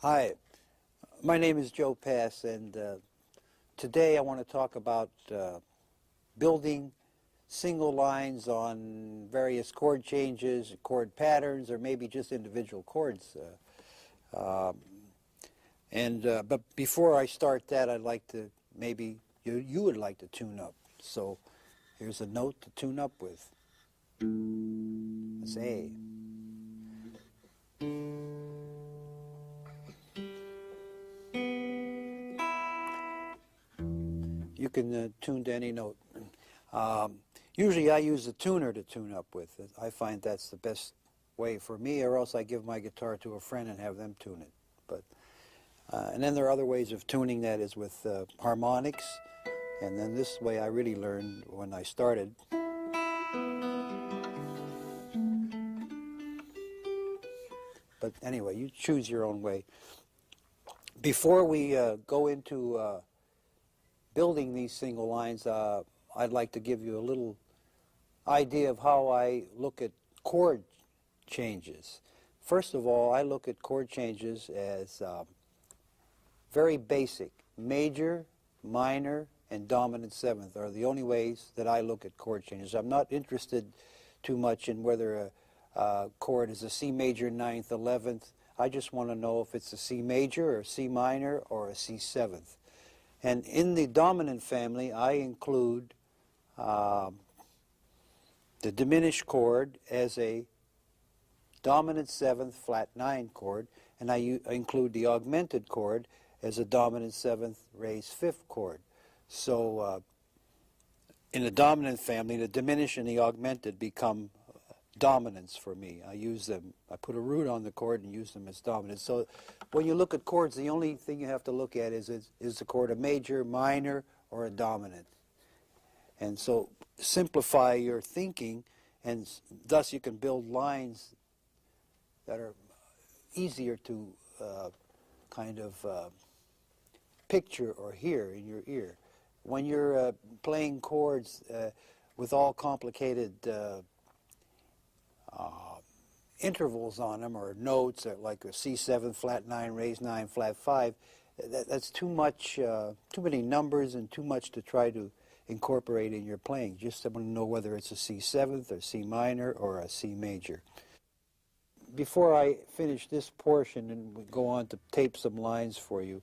Hi, my name is Joe Pass, and today I want to talk about building single lines on various chord changes, chord patterns, or maybe just individual chords. But before I start that, I'd like to, maybe you would like to tune up. So here's a note to tune up with. It's A. You can tune to any note. Usually I use a tuner to tune up with. I find that's the best way for me, or else I give my guitar to a friend and have them tune it. But and then there are other ways of tuning that is with harmonics, and then this way I really learned when I started. But anyway, you choose your own way. Before we go into building these single lines, I'd like to give you a little idea of how I look at chord changes. First of all, I look at chord changes as very basic. Major, minor, and dominant seventh are the only ways that I look at chord changes. I'm not interested too much in whether a chord is a C major, 9th, 11th. I just want to know if it's a C major, or a C minor, or a C seventh. And in the dominant family, I include the diminished chord as a dominant 7th flat 9 chord, and I include the augmented chord as a dominant 7th raised 5th chord. So in the dominant family, the diminished and the augmented become dominants for me. I use them. I put a root on the chord and use them as dominants. So when you look at chords, the only thing you have to look at is the chord a major, minor, or a dominant. And so simplify your thinking, and thus you can build lines that are easier to kind of picture or hear in your ear. When you're playing chords with all complicated intervals on them, or notes, like a C7 flat 9 raised 9 flat 5, that's too much, too many numbers and too much to try to incorporate in your playing. Just want to know whether it's a C7th or C minor or a C major. Before I finish this portion and we go on to tape some lines for you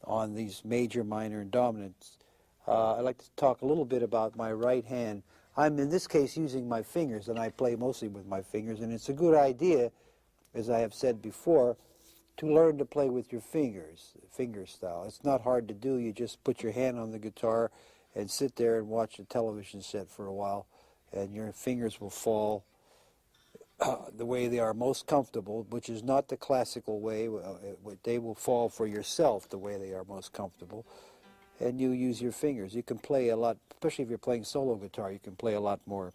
on these major, minor, and dominants, I'd like to talk a little bit about my right hand. I'm in this case using my fingers, and I play mostly with my fingers, and it's a good idea, as I have said before, to learn to play with your fingers, finger style. It's not hard to do. You just put your hand on the guitar and sit there and watch a television set for a while, and your fingers will fall the way they are most comfortable, which is not the classical way. They will fall for yourself the way they are most comfortable, and you use your fingers. You can play a lot, especially if you're playing solo guitar, you can play a lot more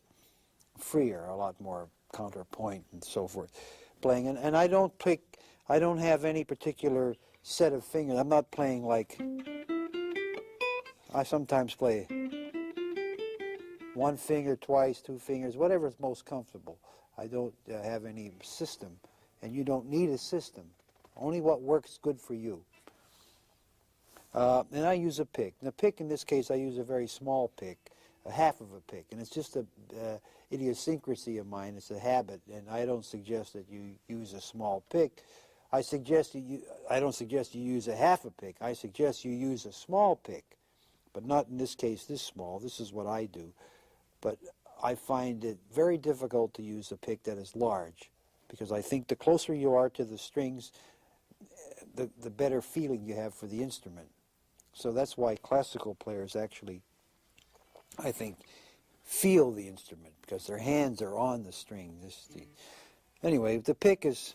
freer, a lot more counterpoint and so forth. Playing, and I don't have any particular set of fingers. I'm not playing like, I sometimes play one finger twice, two fingers, whatever is most comfortable. I don't have any system, and you don't need a system. Only what works good for you. And I use a pick. The pick in this case, I use a very small pick, a half of a pick, and it's just a idiosyncrasy of mine. It's a habit, and I don't suggest that you use a small pick. I don't suggest you use a half a pick. I suggest you use a small pick, but not in this case this small. This is what I do. But I find it very difficult to use a pick that is large, because I think the closer you are to the strings, the better feeling you have for the instrument. So that's why classical players actually, I think, feel the instrument, because their hands are on the string. Anyway, the pick is...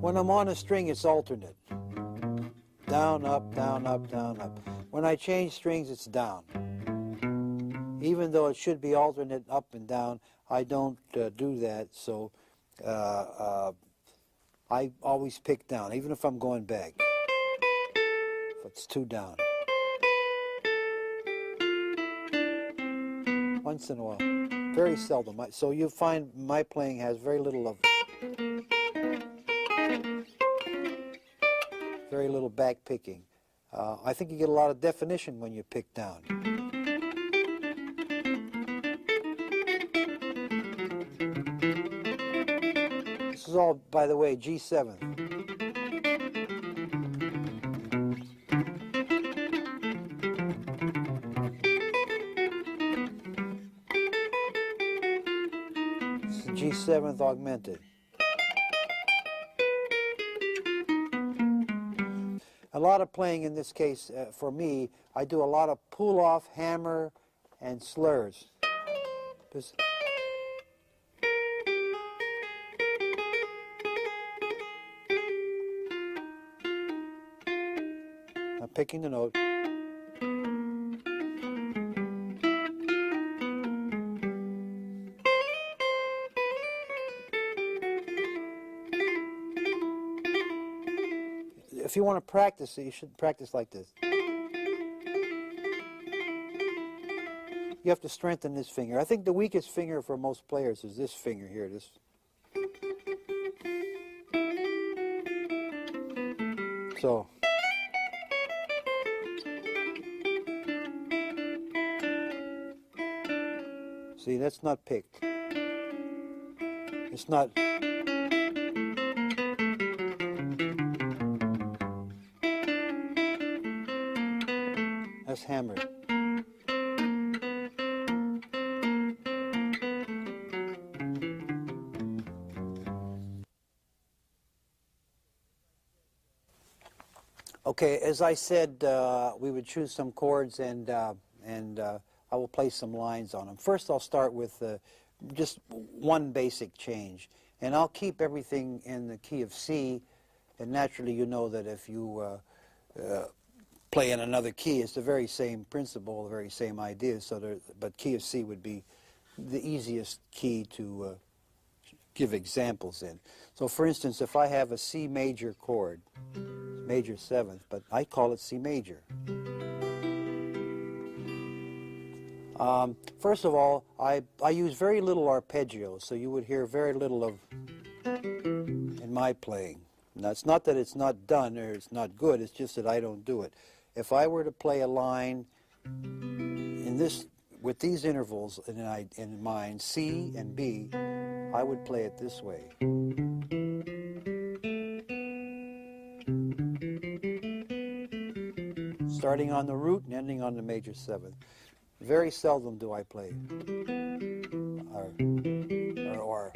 When I'm on a string, it's alternate. Down, up, down, up, down, up. When I change strings, it's down. Even though it should be alternate up and down, I don't do that, so I always pick down, even if I'm going back. If it's two down. Once in a while. Very seldom. So you find my playing has very little back picking. I think you get a lot of definition when you pick down. This is all, by the way, G7. This is G7th augmented. A lot of playing in this case, for me, I do a lot of pull-off, hammer, and slurs. I'm picking the note. If you want to practice it, you should practice like this. You have to strengthen this finger. I think the weakest finger for most players is this finger here. This. So. See, that's not picked. It's not. That's hammered. Okay, as I said, we would choose some chords, and I will play some lines on them. First, I'll start with just one basic change, and I'll keep everything in the key of C. And naturally, you know that if you play in another key, it's the very same principle, the very same idea. But key of C would be the easiest key to give examples in. So, for instance, if I have a C major chord, major 7th, but I call it C major. First of all, I use very little arpeggios, so you would hear very little of in my playing. Now, it's not that it's not done or it's not good, it's just that I don't do it. If I were to play a line in this, with these intervals in mind, C and B, I would play it this way. Starting on the root and ending on the major 7th. Very seldom do I play or.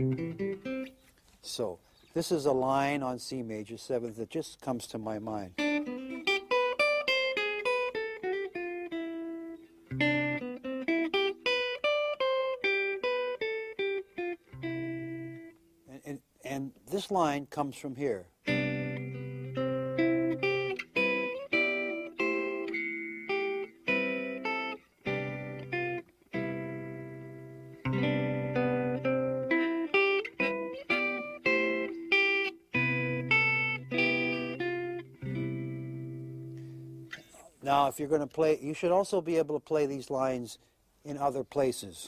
So, this is a line on C major 7th that just comes to my mind. And this line comes from here. Now, if you're going to play, you should also be able to play these lines in other places.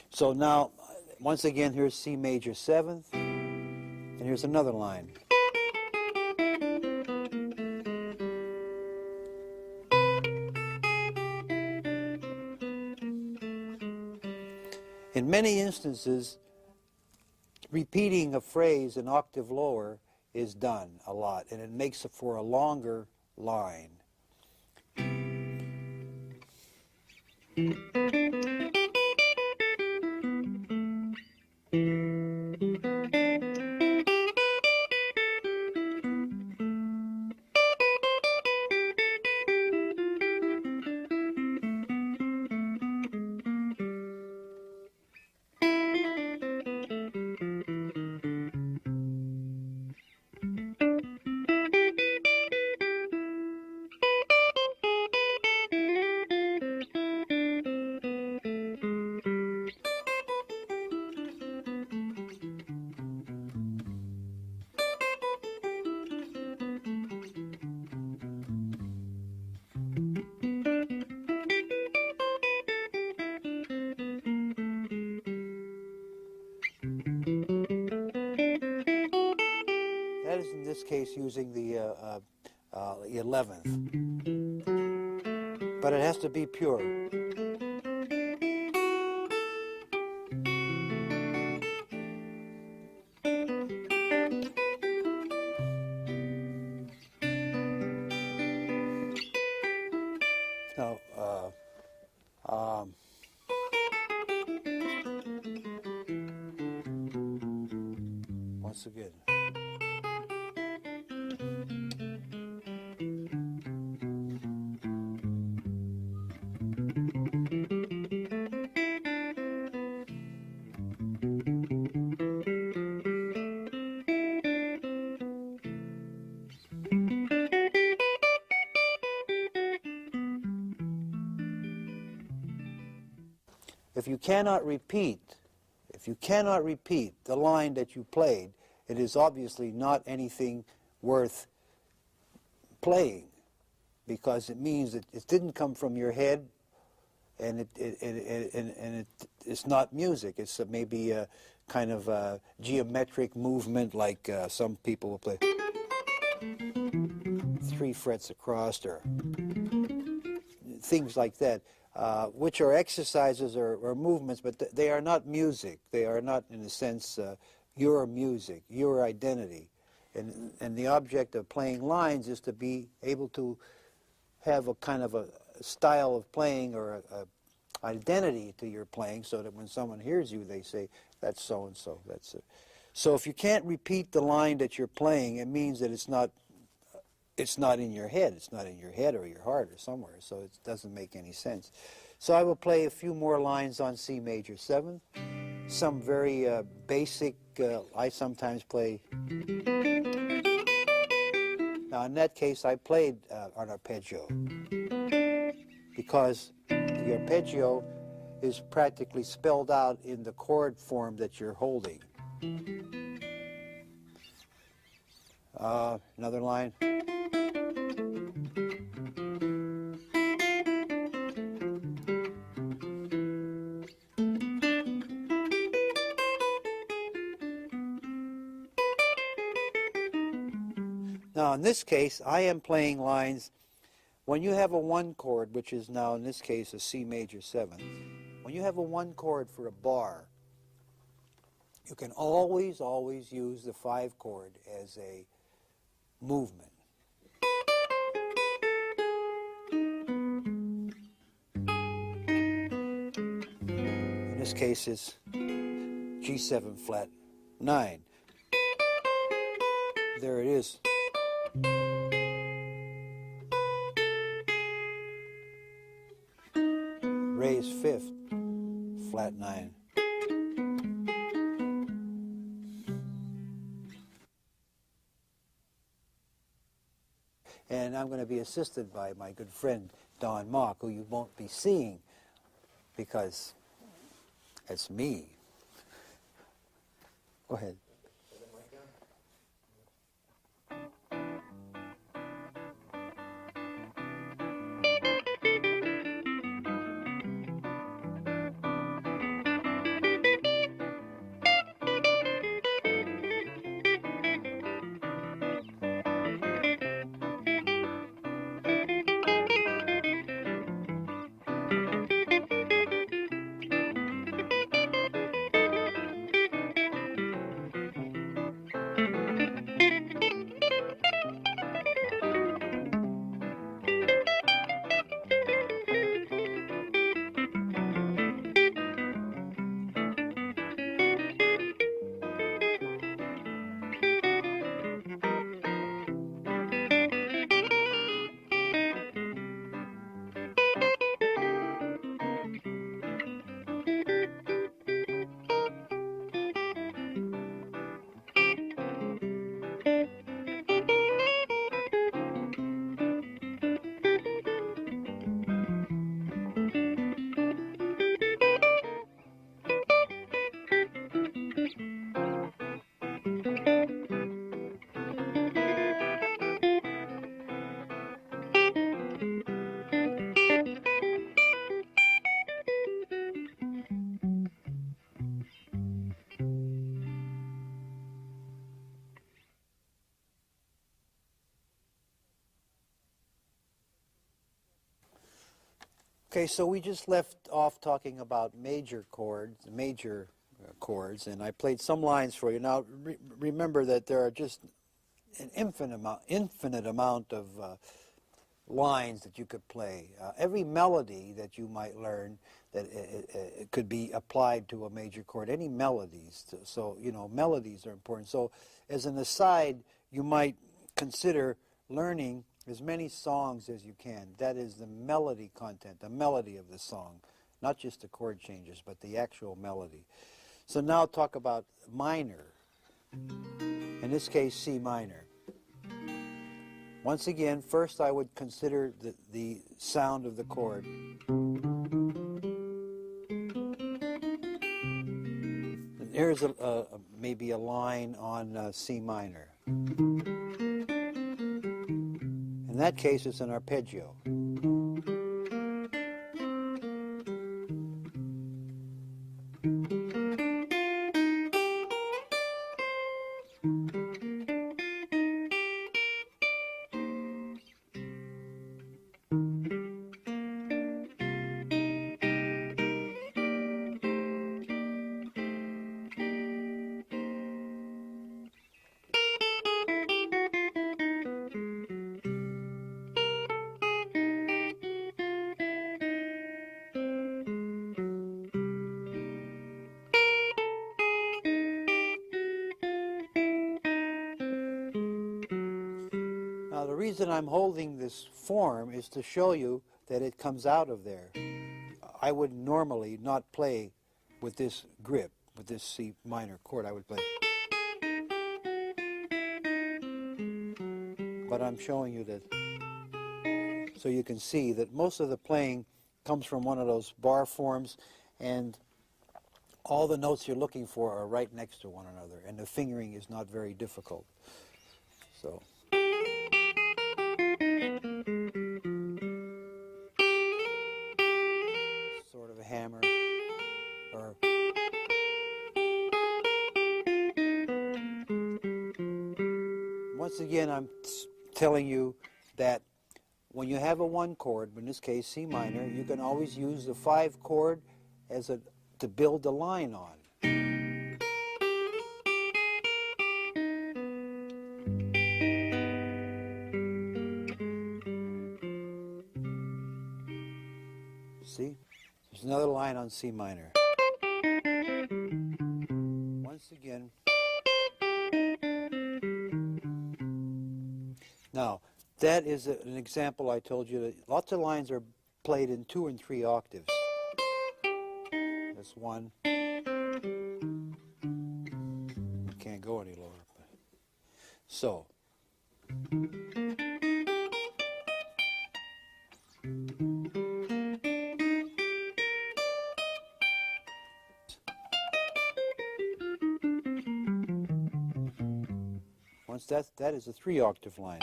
So now, once again, here's C major 7th, and here's another line. In many instances, repeating a phrase an octave lower is done a lot, and it makes it for a longer line. That is in this case using the 11th, but it has to be pure. Now, once again. If you cannot repeat the line that you played, it is obviously not anything worth playing, because it means that it didn't come from your head, and it's not music. It's maybe a kind of a geometric movement, like some people will play 3 frets across, or things like that. Which are exercises or movements, but they are not music. They are not, in a sense, your music, your identity. And the object of playing lines is to be able to have a kind of a style of playing or a identity to your playing, so that when someone hears you, they say, that's so-and-so. That's it. So if you can't repeat the line that you're playing, it means that it's not in your head. It's not in your head or your heart or somewhere, so it doesn't make any sense. So I will play a few more lines on C major 7th. Some very basic, I sometimes play. Now in that case I played an arpeggio because the arpeggio is practically spelled out in the chord form that you're holding. Another line. Now in this case I am playing lines. When you have a 1 chord, which is now in this case a C major 7, when you have a 1 chord for a bar, you can always use the 5 chord as a movement. In this case it's G7 flat 9. There it is. Raise 5th, flat 9. And I'm going to be assisted by my good friend Don Mock, who you won't be seeing because it's me. Go ahead. Okay, so we just left off talking about major chords, and I played some lines for you. Now, remember that there are just an infinite amount of lines that you could play. Every melody that you might learn that it could be applied to a major chord. Any melodies, so you know, melodies are important. So, as an aside, you might consider learning as many songs as you can. That is the melody content, the melody of the song, not just the chord changes, but the actual melody. So now talk about minor. In this case, C minor. Once again, first I would consider the sound of the chord. Here's maybe a line on C minor. In that case, it's an arpeggio. Now, the reason I'm holding this form is to show you that it comes out of there. I would normally not play with this grip, with this C minor chord. I would play. but I'm showing you that so you can see that most of the playing comes from one of those bar forms, and all the notes you're looking for are right next to one another, and the fingering is not very difficult. So. Sort of a hammer, or once again, I'm telling you that when you have a 1 chord, in this case C minor, you can always use the 5 chord as to build the line on. See? There's another line on C minor. Once again. Now, that is an example I told you that lots of lines are played in 2 and 3 octaves. That's 1. Can't go any lower. So. Once that is a 3 octave line.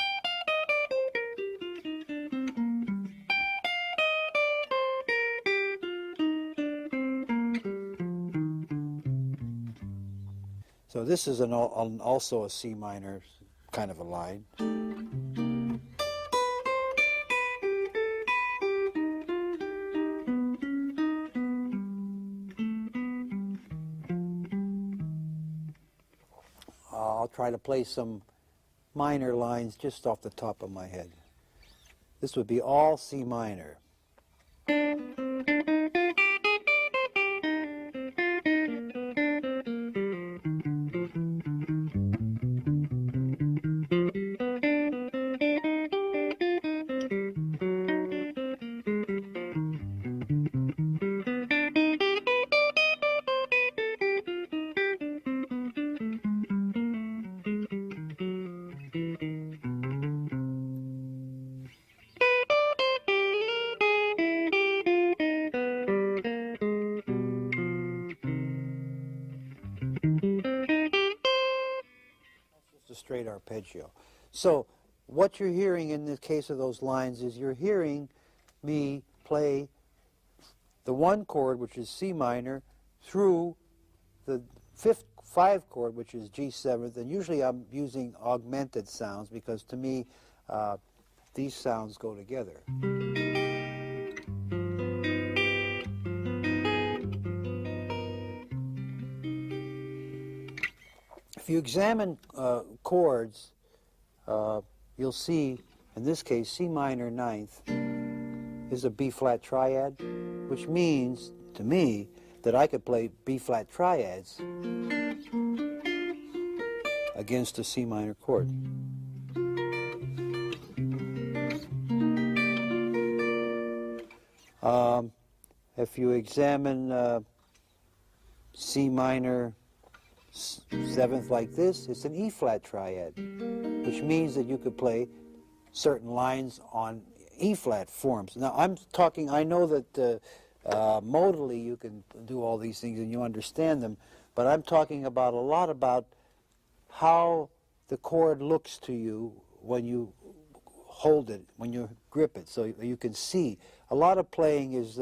So this is also a C minor kind of a line. I'll try to play some minor lines just off the top of my head. This would be all C minor. Straight arpeggio. So what you're hearing in the case of those lines is you're hearing me play the 1 chord, which is C minor, through the 5 chord, which is G7th, and usually I'm using augmented sounds because to me these sounds go together. If you examine chords, you'll see, in this case, C minor 9th is a B-flat triad, which means, to me, that I could play B-flat triads against a C minor chord. If you examine C minor 7th like this, it's an E-flat triad, which means that you could play certain lines on E-flat forms. Now, I'm talking, I know that modally you can do all these things and you understand them, but I'm talking about a lot about how the chord looks to you when you hold it, when you grip it, so you can see. A lot of playing is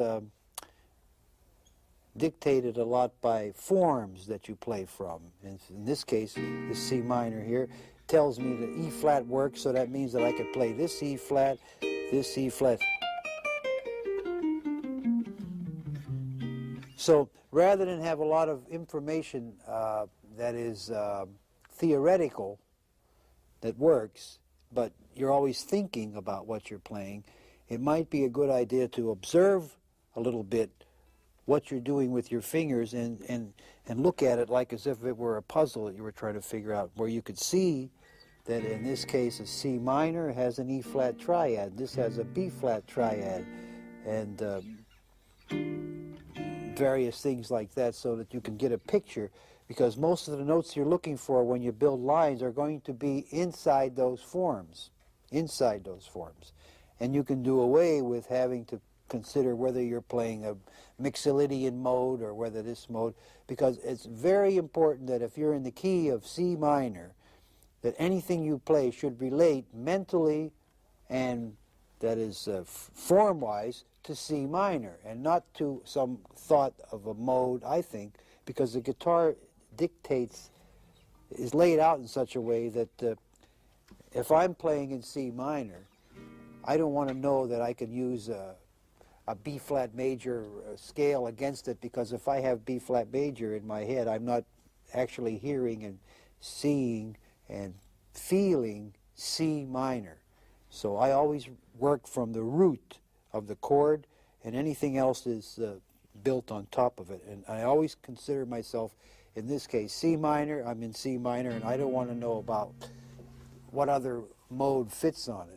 dictated a lot by forms that you play from. And in this case, the C minor here tells me that E-flat works, so that means that I could play this E-flat, this E-flat. So rather than have a lot of information that is theoretical, that works, but you're always thinking about what you're playing, it might be a good idea to observe a little bit what you're doing with your fingers and look at it like as if it were a puzzle that you were trying to figure out, where you could see that in this case a C minor has an E-flat triad, this has a B-flat triad, and various things like that, so that you can get a picture, because most of the notes you're looking for when you build lines are going to be inside those forms. inside those forms. And you can do away with having to consider whether you're playing a Mixolydian mode or whether this mode, because it's very important that if you're in the key of C minor, that anything you play should relate mentally and, that is, form-wise, to C minor, and not to some thought of a mode, I think, because the guitar dictates, is laid out in such a way that if I'm playing in C minor, I don't want to know that I can use a B-flat major scale against it, because if I have B-flat major in my head, I'm not actually hearing and seeing and feeling C minor. So I always work from the root of the chord, and anything else is built on top of it. And I always consider myself, in this case, C minor. I'm in C minor, and I don't want to know about what other mode fits on it.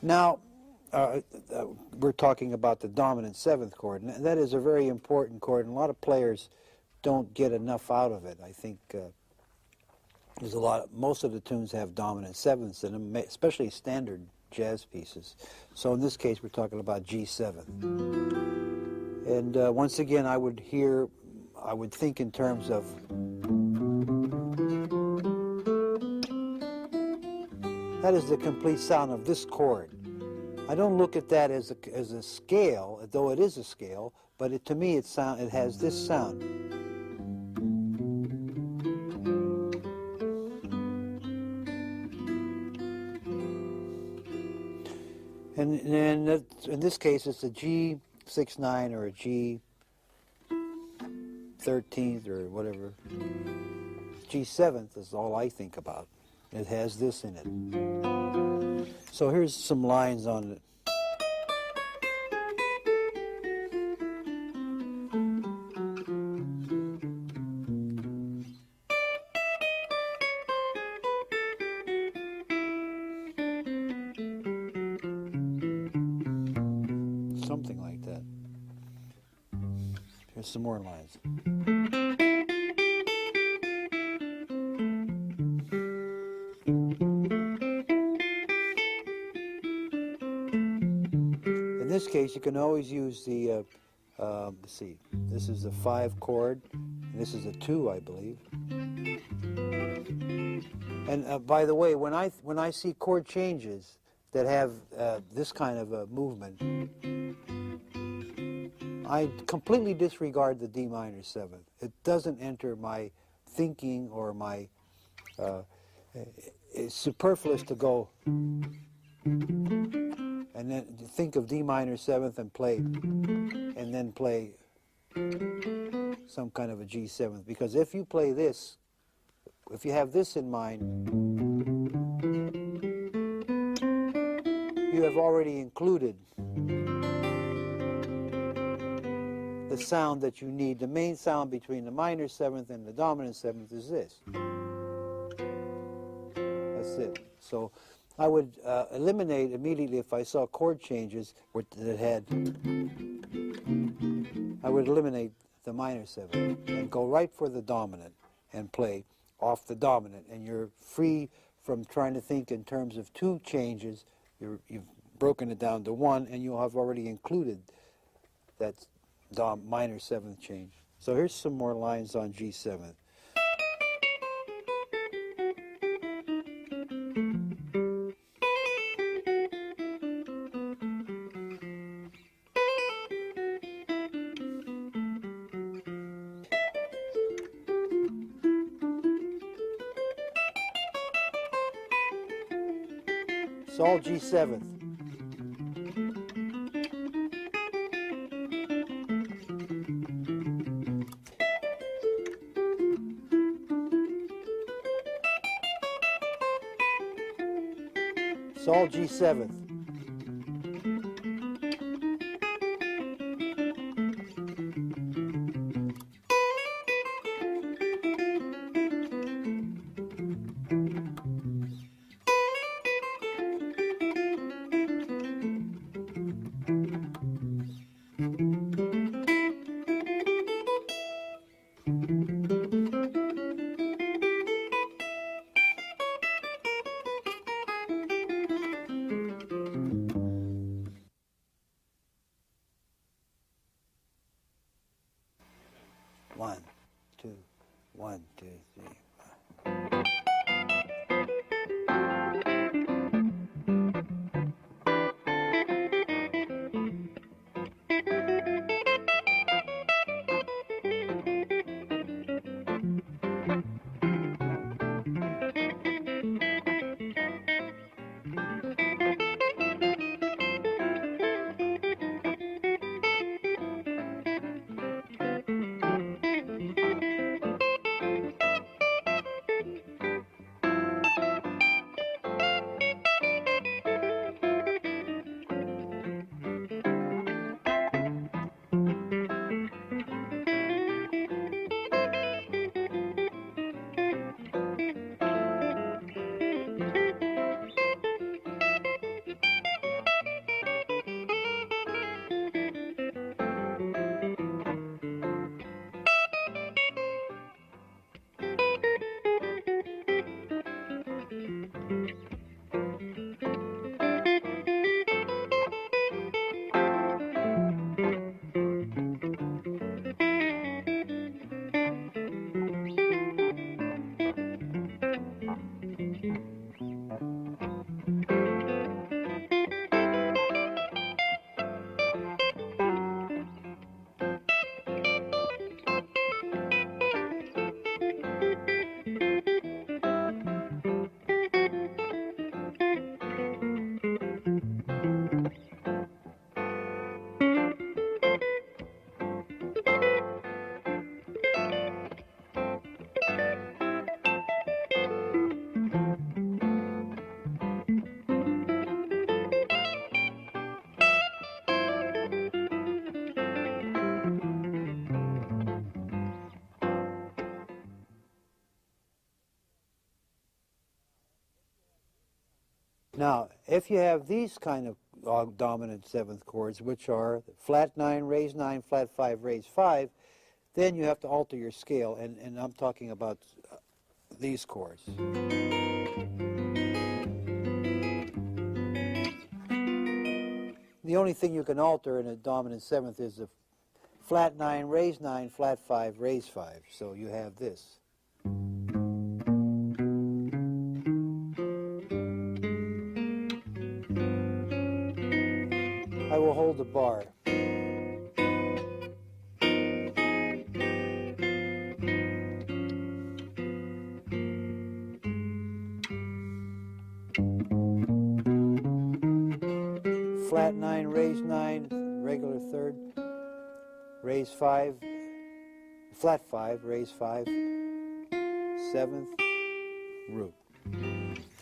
Now, we're talking about the dominant seventh chord, and that is a very important chord, and a lot of players don't get enough out of it. I think there's most of the tunes have dominant sevenths in them, especially standard jazz pieces. So in this case, we're talking about G7. And once again, I would think in terms of that is the complete sound of this chord. I don't look at that as a scale, though it is a scale, but to me it has this sound. And in this case, it's a G6/9 or a G13th or whatever. G7th is all I think about. It has this in it. So here's some lines on it. Something like that. Here's some more lines. In this case, you can always use the, let's see, this is a 5 chord, and this is a 2, I believe. And by the way, when I see chord changes that have this kind of a movement, I completely disregard the D minor 7th. It doesn't enter my thinking or my, it's superfluous to go and then think of D minor 7th and play, and then play some kind of a G7th. Because if you play this, if you have this in mind, you have already included the sound that you need. The main sound between the minor 7th and the dominant 7th is this. That's it. So I would eliminate immediately if I saw chord changes that had, I would eliminate the minor 7 and go right for the dominant and play off the dominant, and you're free from trying to think in terms of 2 changes. You've broken it down to 1, and you'll have already included that minor 7th change. So here's some more lines on G7. It's all G7th. It's all G7th. One, two, 1, 2, 3. Now, if you have these kind of dominant 7th chords, which are flat 9, raise 9, flat 5, raise 5, then you have to alter your scale, and I'm talking about these chords. The only thing you can alter in a dominant 7th is the flat 9, raise 9, flat 5, raise 5. So you have this. I will hold the bar. Flat 9, raise 9, regular 3rd, raise 5, flat 5, raise 5, 7th, root.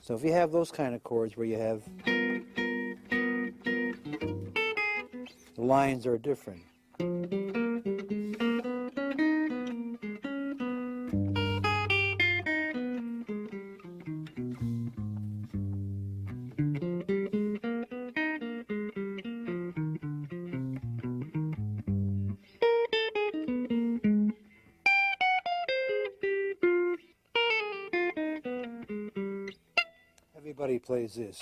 So if you have those kind of chords where you have the lines are different. Everybody plays this.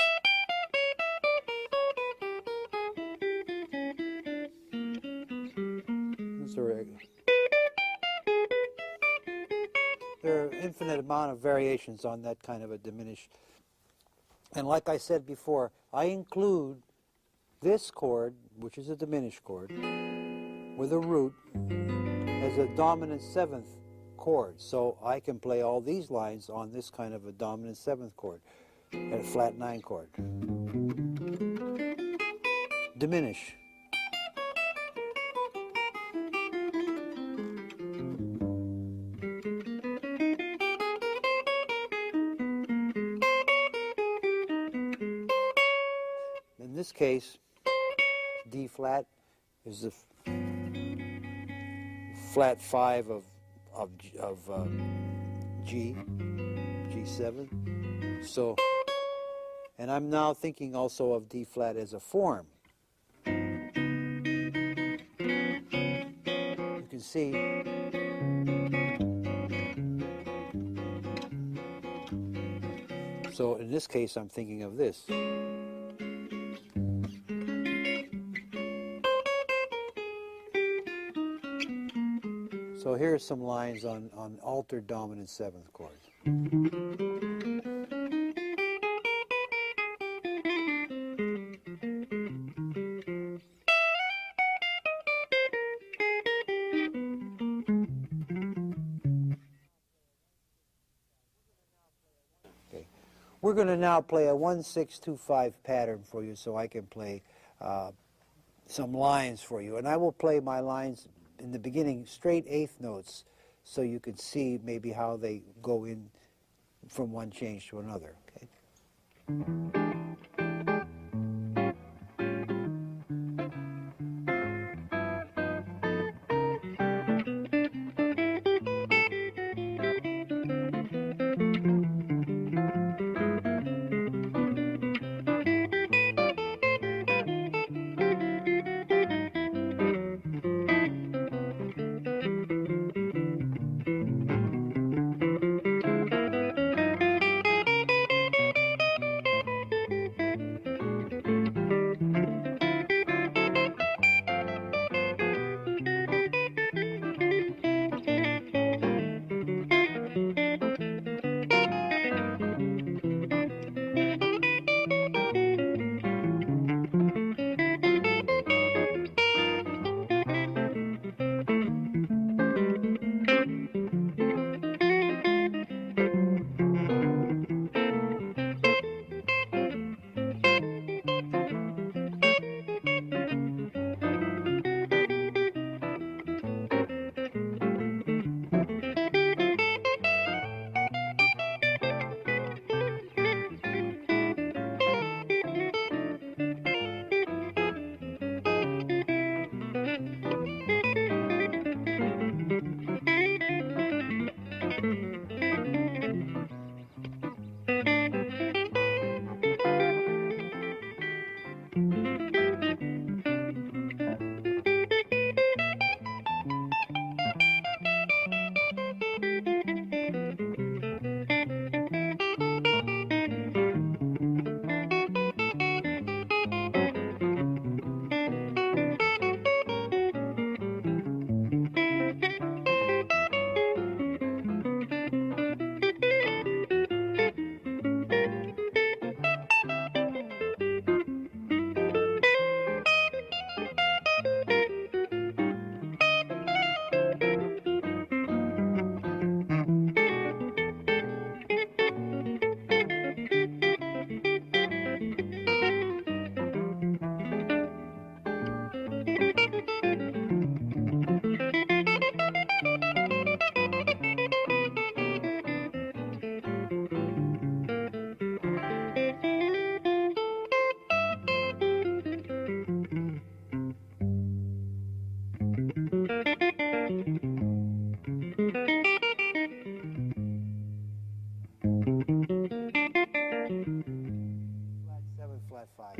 There are infinite amount of variations on that kind of a diminished. And like I said before, I include this chord, which is a diminished chord, with a root as a dominant seventh chord. So I can play all these lines on this kind of a dominant seventh chord, at a flat 9 chord. Diminish. In this case, D flat is the flat 5 of G, G7. So, and I'm now thinking also of D flat as a form. You can see so in this case I'm thinking of this. So here are some lines on altered dominant seventh chords. Okay. We're going to now play a 1-6-2-5 pattern for you so I can play some lines for you. And I will play my lines in the beginning straight eighth notes so you can see maybe how they go in from one change to another. Okay? Flat 7, flat 5.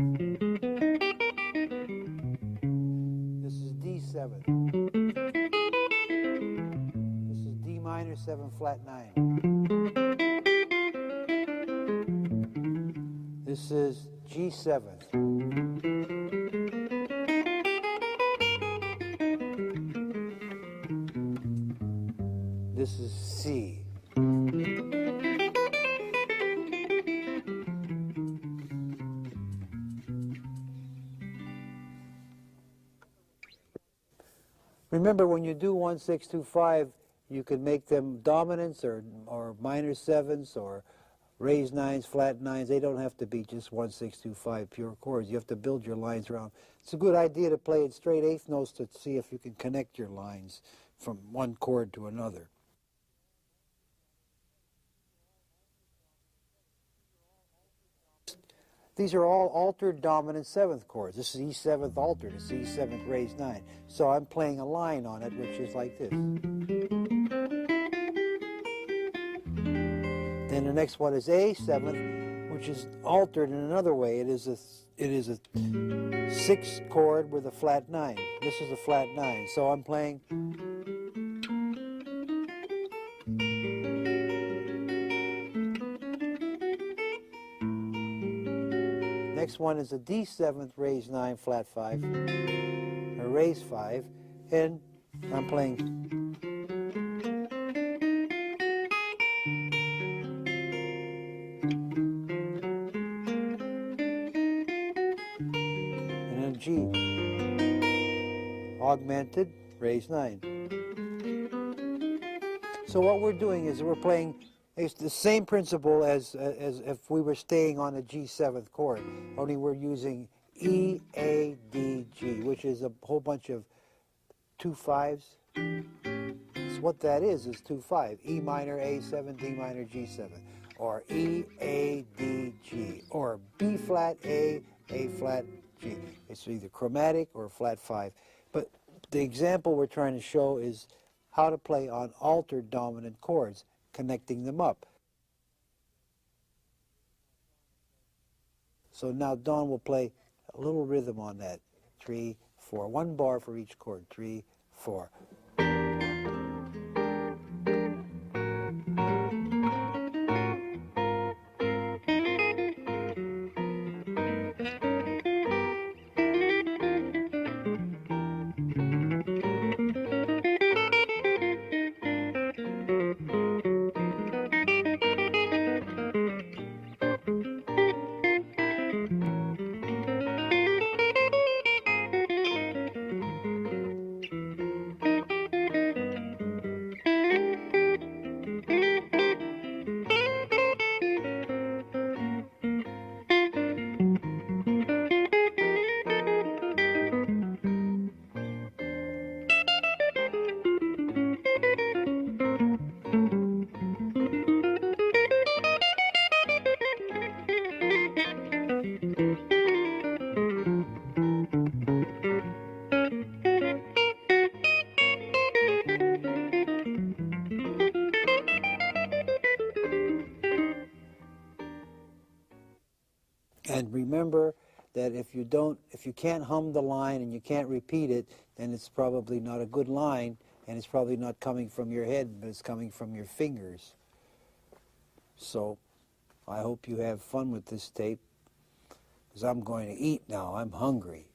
This is D7. This is D minor 7 flat 9. This is G7. This is C. Remember, when you do 1, 6, 2, 5, you can make them dominants or minor sevenths or raised nines, flat nines. They don't have to be just 1, 6, 2, 5 pure chords. You have to build your lines around. It's a good idea to play in straight eighth notes to see if you can connect your lines from one chord to another. These are all altered dominant seventh chords. This is E7th altered. It's E7th raised 9. So I'm playing a line on it, which is like this. Then the next one is A7th, which is altered in another way. It is a 6th chord with a flat 9. This is a flat 9. So I'm playing. Next one is a D7th raised 9 flat 5, or raised 5, and I'm playing. And then G, augmented, raised 9. So what we're doing is we're playing. It's the same principle as if we were staying on a G7th chord, only we're using E, A, D, G, which is a whole bunch of 2 5s. So what that is 2 5. E minor, A7, D minor, G7. Or E, A, D, G. Or B flat, A flat, G. It's either chromatic or flat 5. But the example we're trying to show is how to play on altered dominant chords, connecting them up. So now Don will play a little rhythm on that. 3, 4. 1 bar for each chord. 3, 4. And remember that if you can't hum the line and you can't repeat it, then it's probably not a good line, and it's probably not coming from your head, but it's coming from your fingers. So I hope you have fun with this tape, because I'm going to eat now. I'm hungry.